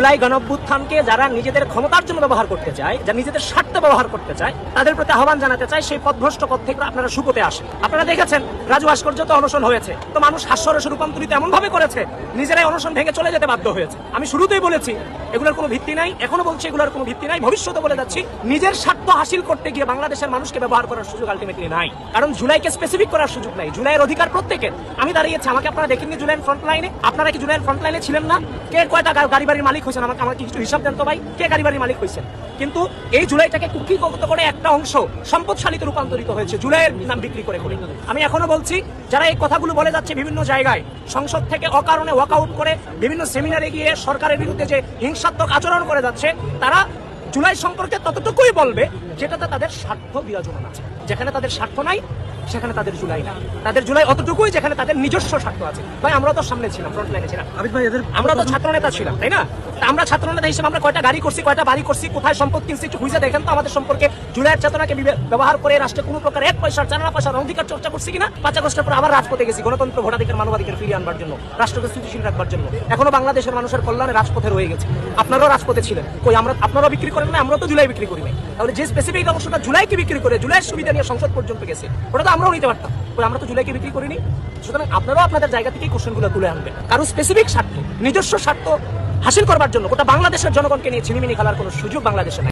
জুলাই গণঅভ্যুত্থানকে যারা নিজেদের ক্ষমতার জন্য ব্যবহার করতে চায়, যারা নিজেদের স্বার্থে ব্যবহার করতে চায়, তাদের প্রতি আহ্বান জানাতে চাই সেই পথভ্রষ্ট পথ থেকে আপনারা সুপথে আসেন। আপনারা দেখেছেন রাজু ভাস্কর্য তো অনশন হয়েছে, তো মানুষ হাস্যরসে রূপান্তরিত এমন ভাবে করেছে নিজেরাই অনশন ভেঙে চলে যেতে বাধ্য হয়েছে। আমি শুরুতেই বলেছি এগুলোর কোনো ভিত্তি নাই, এখনো বলছি এগুলোর কোনো ভিত্তি নাই, ভবিষ্যতে বলে যাচ্ছি নিজের স্বার্থ হাসিল করতে গিয়ে বাংলাদেশের মানুষকে ব্যবহার করার সুযোগ আলটিমেটলি নাই। কারণ জুলাইকে স্পেসিফিক করার সুযোগ নাই, জুলাইয়ের অধিকার প্রত্যেকের। আমি দাঁড়িয়েছি, আমাকে আপনারা দেখেননি জুলাইয়ের ফ্রন্ট লাইনে? আপনারা কি জুলাইয়ের ফ্রন্ট লাইনে ছিলেন না? কে কয়টা গাড়ি বাড়ির মালিক হয়েছেন আমাকে কিছু হিসাব দেন তো ভাই, কে গাড়ি বাড়ির মালিক হয়েছেন? কিন্তু এই জুলাইটাকে কুক্ষিগত করে একটা অংশ সম্পদশালীতে রূপান্তরিত হয়েছে জুলাইয়ের নাম বিক্রি করে করে। আমি এখনো বলছি যারা এই কথাগুলো বলে যাচ্ছে বিভিন্ন জায়গায়, সংসদ থেকে অকারণে ওয়াকআউট করে বিভিন্ন সেমিনারে গিয়ে সরকারের বিরুদ্ধে যে হিংসাত্মক আচরণ করে যাচ্ছে, তারা জুলাই সম্পর্কে ততটুকুই বলবে যেটাতে তাদের স্বার্থ বিরাজমান আছে। যেখানে তাদের স্বার্থ নাই সেখানে তাদের জুলাই না, তাদের জুলাই অতটুকুই যেখানে তাদের নিজস্ব স্বার্থ আছে। ভাই আমরা তো সামনে ছিলাম, ফ্রন্ট লাইনে ছিলাম, আমরা তো ছাত্র নেতা ছিলাম, তাই না? আমরা ছাত্র নেতা হিসেবে আমরা কয়টা গাড়ি করছি, কয়টা বাড়ি করছি, কোথায় সম্পদ কিনছি একটু খুঁজে দেখেন তো আমাদের সম্পর্কে। জুলাইয়ের চেতনাকে ব্যবহার করে রাষ্ট্রে কোনো প্রকার এক পয়সার চার পয়সার অধিকার চর্চা করছি কিনা? 5 আগস্টের পর আবার রাজপথে গেছি গণতন্ত্র, ভোটাধিকার, মানবাধিকার ফিরিয়ে আনবার জন্য, রাষ্ট্রকে স্থিতিশীল রাখবার জন্য। এখনো বাংলাদেশের মানুষের কল্যাণে রাজপথে রয়ে গেছে। আপনারাও রাজপথে ছিলেন, কই আপনারাও বিক্রি করেন না? আমরা তো জুলাই বিক্রি করি নাই। তাহলে যে স্পেসিফিক অংশটা জুলাইকে বিক্রি করে জুলাইয়ের সুবিধা নিয়ে সংসদ পর্যন্ত গেছে, ওটা তো আমরাও নিতে পারতাম। আমরা তো জুলাইকে বিক্রি করিনি। সুতরাং আপনারাও আপনাদের জায়গা থেকেই কোশ্চেনগুলো তুলে আনবেন। কারণ স্পেসিফিক স্বার্থ, নিজস্ব স্বার্থ হাসিল করবার জন্য গোটা বাংলাদেশের জনগণকে নিয়ে ছিনিমিনি খেলার কোনো সুযোগ বাংলাদেশে নাই।